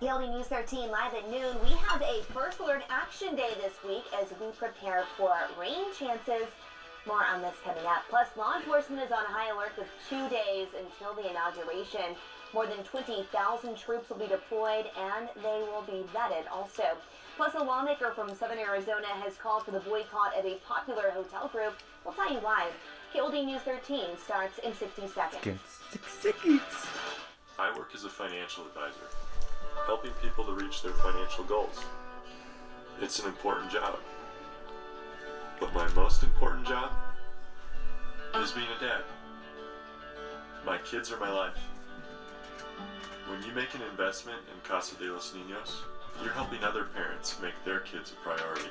KOLD News 13 live at noon. We have a First Alert Action Day this week as we prepare for rain chances. More on this coming up. Plus, law enforcement is on high alert with 2 days until the inauguration. More than 20,000 troops will be deployed and they will be vetted also. Plus, a lawmaker from Southern Arizona has called for the boycott of a popular hotel group. We'll tell you why. KOLD News 13 starts in 60 seconds. I work as a financial advisor, helping people to reach their financial goals. It's an important job. But my most important job is being a dad. My kids are my life. When you make an investment in Casa de los Niños, you're helping other parents make their kids a priority.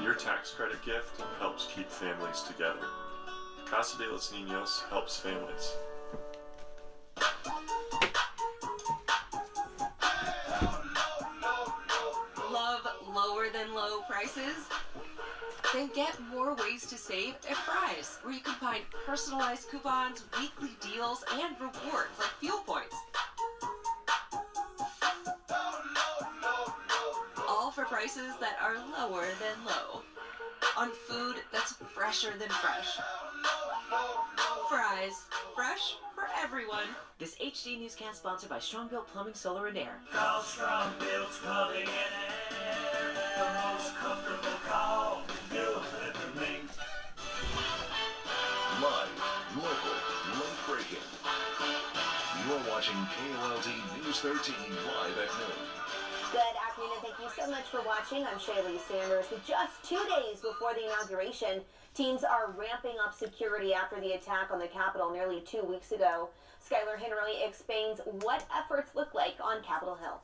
Your tax credit gift helps keep families together. Casa de los Niños helps families. Love lower than low prices? Then get more ways to save at Fry's, where you can find personalized coupons, weekly deals, and rewards like fuel points. All for prices that are lower than low. On food that's fresher than fresh. Fry's, fresh for everyone. This HD newscast sponsored by Strong Built Plumbing, Solar, and Air. Call Strong Built Plumbing and Air. The most comfortable call you'll ever make. Live, local, late-breaking. You're watching KOLD News 13 live at noon. Good afternoon and thank you so much for watching. I'm Shaylee Sanders. With just 2 days before the inauguration, teams are ramping up security after the attack on the Capitol nearly 2 weeks ago. Skylar Henry explains what efforts look like on Capitol Hill.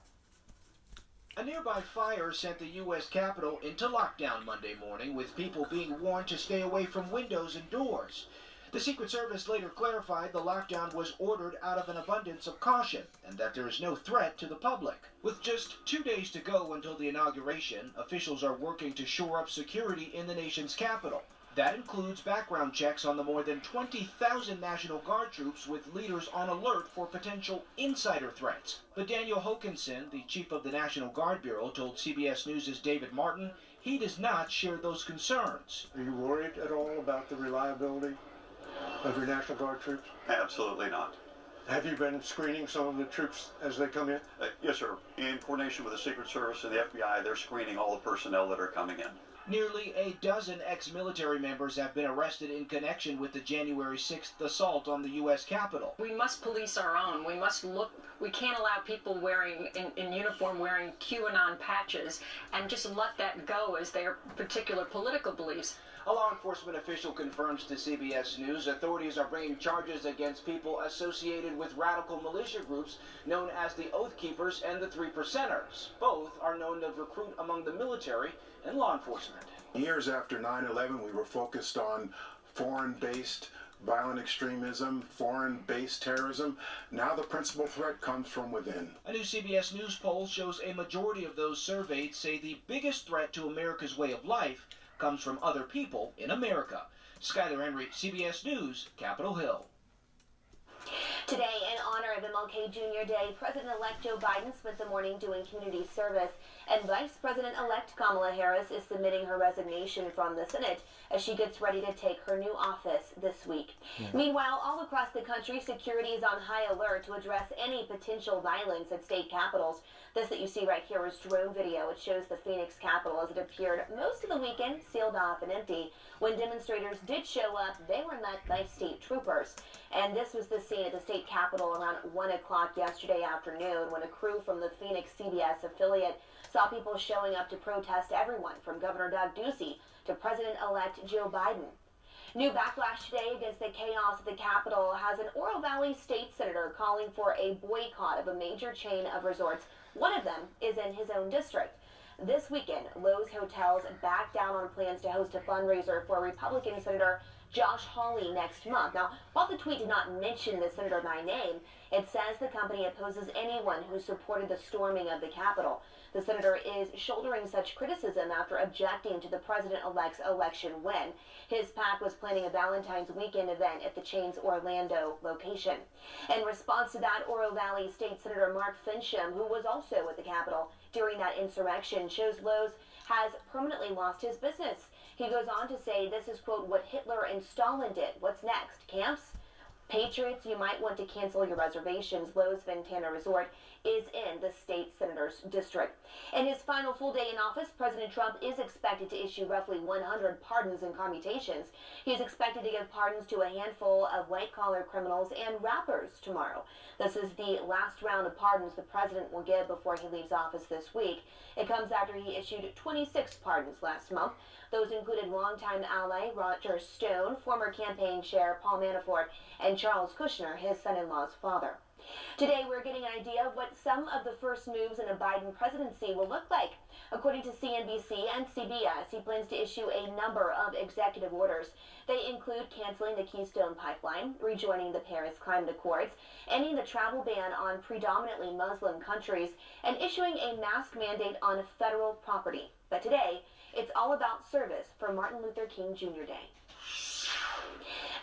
A nearby fire sent the U.S. Capitol into lockdown Monday morning, with people being warned to stay away from windows and doors. The Secret Service later clarified the lockdown was ordered out of an abundance of caution and that there is no threat to the public. With just 2 days to go until the inauguration, officials are working to shore up security in the nation's capital. That includes background checks on the more than 20,000 National Guard troops, with leaders on alert for potential insider threats. But Daniel Hokanson, the chief of the National Guard Bureau, told CBS News' David Martin he does not share those concerns. Are you worried at all about the reliability of your National Guard troops? Absolutely not. Have you been screening some of the troops as they come in? Yes, sir. In coordination with the Secret Service and the FBI, they're screening all the personnel that are coming in. Nearly a dozen ex-military members have been arrested in connection with the January 6th assault on the U.S. Capitol. We must police our own. We can't allow people in uniform wearing QAnon patches and just let that go as their particular political beliefs. A law enforcement official confirms to CBS News authorities are bringing charges against people associated with radical militia groups known as the Oath Keepers and the Three Percenters. Both are known to recruit among the military and law enforcement. Years after 9/11, we were focused on foreign-based violent extremism, foreign-based terrorism. Now the principal threat comes from within. A new CBS News poll shows a majority of those surveyed say the biggest threat to America's way of life comes from other people in America. Skylar Henry, CBS News, Capitol Hill. Today, in honor of MLK Jr. Day, President-elect Joe Biden spent the morning doing community service, and Vice President-elect Kamala Harris is submitting her resignation from the Senate as she gets ready to take her new office this week. Meanwhile, all across the country, security is on high alert to address any potential violence at state capitals. This that you see right here is drone video. It shows the Phoenix Capitol as it appeared most of the weekend sealed off and empty. When demonstrators did show up, they were met by state troopers. And this was the scene at the state capitol around 1 o'clock yesterday afternoon when a crew from the Phoenix CBS affiliate saw people showing up to protest everyone from Governor Doug Ducey to President-elect Joe Biden. New backlash today against the chaos at the Capitol has an Oro Valley state senator calling for a boycott of a major chain of resorts. One of them is in his own district. This weekend, Lowe's Hotels backed down on plans to host a fundraiser for Republican Senator Josh Hawley next month. Now, while the tweet did not mention the senator by name, it says the company opposes anyone who supported the storming of the Capitol. The senator is shouldering such criticism after objecting to the president-elect's election win. His PAC was planning a Valentine's weekend event at the chain's Orlando location. In response to that, Oro Valley State Senator Mark Fincham, who was also at the Capitol during that insurrection, shows Lowe's has permanently lost his business. He goes on to say this is, quote, what Hitler and Stalin did. What's next? Camps? Patriots, you might want to cancel your reservations. Lowe's Ventana Resort is in the state senator's district. In his final full day in office, President Trump is expected to issue roughly 100 pardons and commutations. He is expected to give pardons to a handful of white-collar criminals and rappers tomorrow. This is the last round of pardons the president will give before he leaves office this week. It comes after he issued 26 pardons last month. Those included longtime ally Roger Stone, former campaign chair Paul Manafort, and Charles Kushner, his son-in-law's father. Today, we're getting an idea of what some of the first moves in a Biden presidency will look like. According to CNBC and CBS, he plans to issue a number of executive orders. They include canceling the Keystone Pipeline, rejoining the Paris Climate Accords, ending the travel ban on predominantly Muslim countries, and issuing a mask mandate on federal property. But today, it's all about service for Martin Luther King Jr. Day.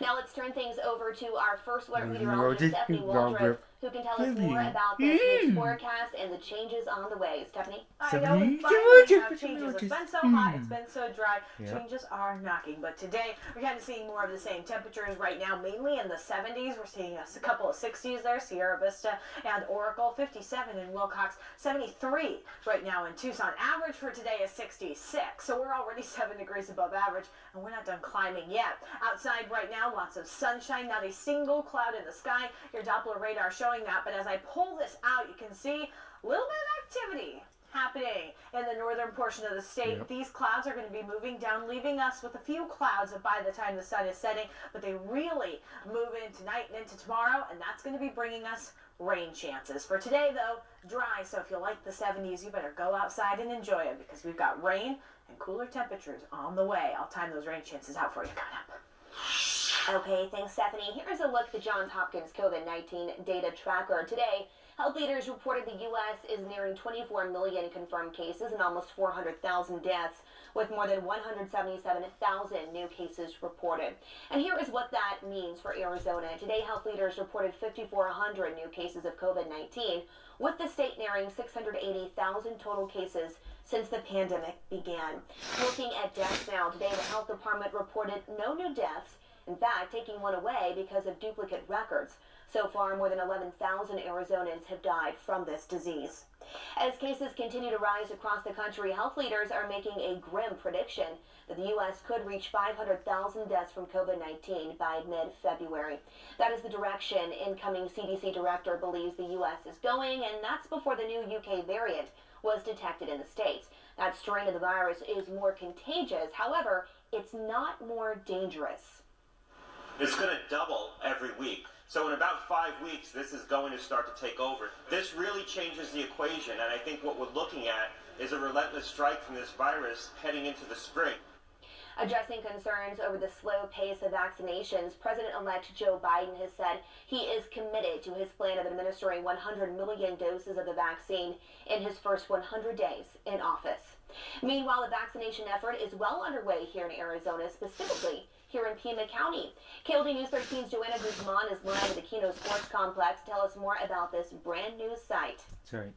Now let's turn things over to our first alert meteorologist, Stephanie Waldrop, who can tell us more about this week's forecast and the changes on the way. Stephanie? I know we finally have changes. It's been so hot, it's been so dry. Changes are knocking. But today, we're kind of seeing more of the same temperatures right now, mainly in the 70s. We're seeing a couple of 60s there, Sierra Vista and Oracle, 57 in Wilcox, 73 right now in Tucson. Average for today is 66, so we're already 7 degrees above average, and we're not done climbing yet. Outside right now, lots of sunshine, not a single cloud in the sky. Your Doppler radar showing that, but as I pull this out, you can see a little bit of activity happening in the northern portion of the state. These clouds are going to be moving down, leaving us with a few clouds by the time the sun is setting, but they really move in tonight and into tomorrow, and that's going to be bringing us rain chances. For today, though, dry, so if you like the 70s, you better go outside and enjoy it, because we've got rain and cooler temperatures on the way. I'll time those rain chances out for you coming up. Okay, thanks, Stephanie. Here's a look at the Johns Hopkins COVID-19 data tracker. Today, health leaders reported the U.S. is nearing 24 million confirmed cases and almost 400,000 deaths, with more than 177,000 new cases reported. And here is what that means for Arizona. Today, health leaders reported 5,400 new cases of COVID-19, with the state nearing 680,000 total cases since the pandemic began. Looking at deaths now, today the health department reported no new deaths. In fact, taking one away because of duplicate records. So far, more than 11,000 Arizonans have died from this disease. As cases continue to rise across the country, health leaders are making a grim prediction that the U.S. could reach 500,000 deaths from COVID-19 by mid-February. That is the direction incoming CDC director believes the U.S. is going, and that's before the new UK variant was detected in the States. That strain of the virus is more contagious. However, it's not more dangerous. It's going to double every week. So in about 5 weeks, this is going to start to take over. This really changes the equation, and I think what we're looking at is a relentless strike from this virus heading into the spring. Addressing concerns over the slow pace of vaccinations, President-elect Joe Biden has said he is committed to his plan of administering 100 million doses of the vaccine in his first 100 days in office. Meanwhile, the vaccination effort is well underway here in Arizona, specifically here in Pima County. KOLD News 13's Joanna Guzman is live at the Keno Sports Complex. Tell us more about this brand new site. Sorry.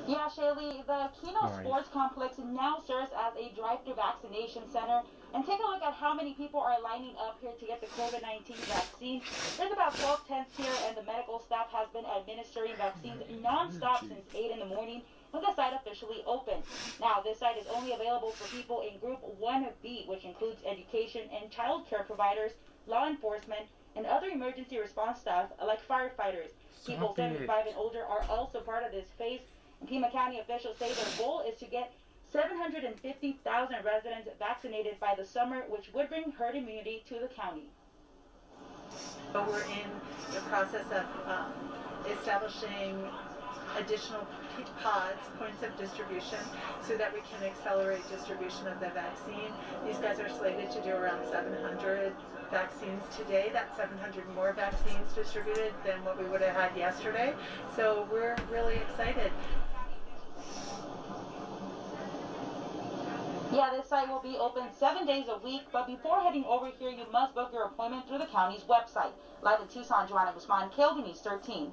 Yeah, Shaylee, the Keno Sports Complex now serves as a drive-through vaccination center. And take a look at how many people are lining up here to get the COVID-19 vaccine. There's about 12 tents here, and the medical staff has been administering vaccines non-stop since 8 in the morning, with the site officially open. Now, this site is only available for people in Group 1B, which includes education and child care providers, law enforcement, and other emergency response staff like firefighters. People 75 and older are also part of this phase. And Pima County officials say their goal is to get 750,000 residents vaccinated by the summer, which would bring herd immunity to the county. We're in the process of establishing additional pods, points of distribution, so that we can accelerate distribution of the vaccine. These guys are slated to do around 700 vaccines today. That's 700 more vaccines distributed than what we would have had yesterday. So we're really excited. Yeah, this site will be open 7 days a week, but before heading over here, you must book your appointment through the county's website. Live in Tucson, Joanna Guzman, KOLD News 13.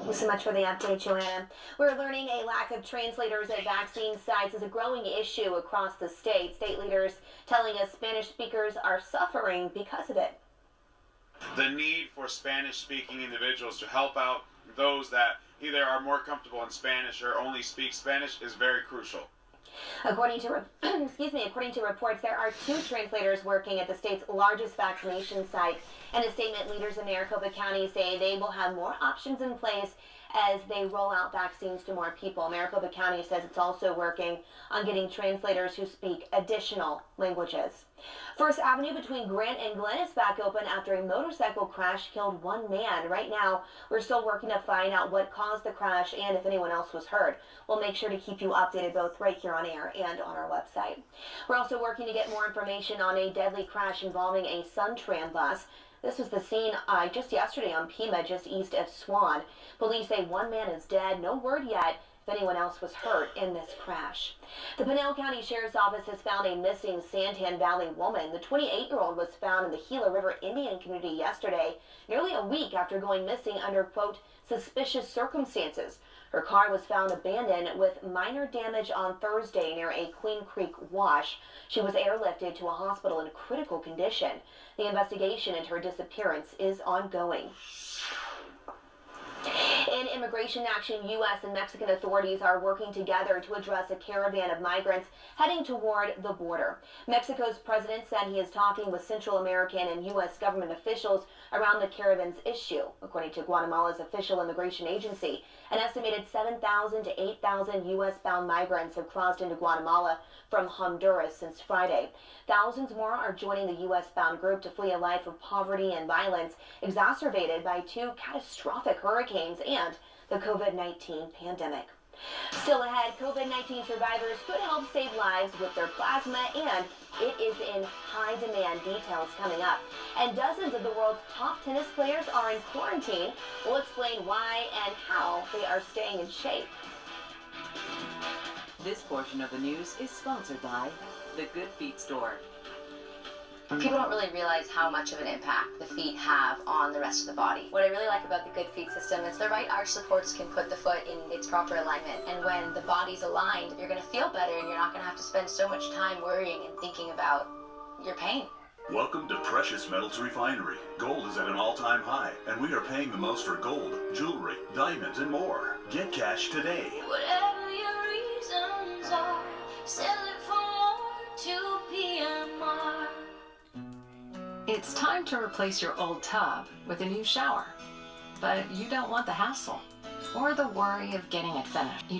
Thanks so much for the update, Joanna. We're learning a lack of translators at vaccine sites is a growing issue across the state. State leaders telling us Spanish speakers are suffering because of it. The need for Spanish-speaking individuals to help out those that either are more comfortable in Spanish or only speak Spanish is very crucial. According to reports, there are 2 translators working at the state's largest vaccination site. In a statement, leaders in Maricopa County say they will have more options in place as they roll out vaccines to more people. Maricopa County says it's also working on getting translators who speak additional languages. First Avenue between Grant and Glen is back open after a motorcycle crash killed 1 man. Right now, we're still working to find out what caused the crash and if anyone else was hurt. We'll make sure to keep you updated both right here on air and on our website. We're also working to get more information on a deadly crash involving a Suntram bus. This was the scene just yesterday on Pima, just east of Swan. Police say 1 man is dead. No word yet if anyone else was hurt in this crash. The Pinal County Sheriff's Office has found a missing Santan Valley woman. The 28-year-old was found in the Gila River Indian community yesterday, nearly a week after going missing under, quote, suspicious circumstances. Her car was found abandoned with minor damage on Thursday near a Queen Creek wash. She was airlifted to a hospital in critical condition. The investigation into her disappearance is ongoing. In immigration action, U.S. and Mexican authorities are working together to address a caravan of migrants heading toward the border. Mexico's president said he is talking with Central American and U.S. government officials around the caravan's issue. According to Guatemala's official immigration agency, an estimated 7,000 to 8,000 U.S.-bound migrants have crossed into Guatemala from Honduras since Friday. Thousands more are joining the U.S.-bound group to flee a life of poverty and violence exacerbated by 2 catastrophic hurricanes and the COVID-19 pandemic. Still ahead, COVID-19 survivors could help save lives with their plasma, and it is in high demand. Details coming up. And dozens of the world's top tennis players are in quarantine. We'll explain why and how they are staying in shape. This portion of the news is sponsored by the Good Feet Store. People don't really realize how much of an impact the feet have on the rest of the body. What I really like about the Good Feet system is the right arch supports can put the foot in its proper alignment. And when the body's aligned, you're going to feel better and you're not going to have to spend so much time worrying and thinking about your pain. Welcome to Precious Metals Refinery. Gold is at an all-time high, and we are paying the most for gold, jewelry, diamonds, and more. Get cash today. Whatever your reasons are, sell it for more to PMR. It's time to replace your old tub with a new shower. But you don't want the hassle or the worry of getting it finished. You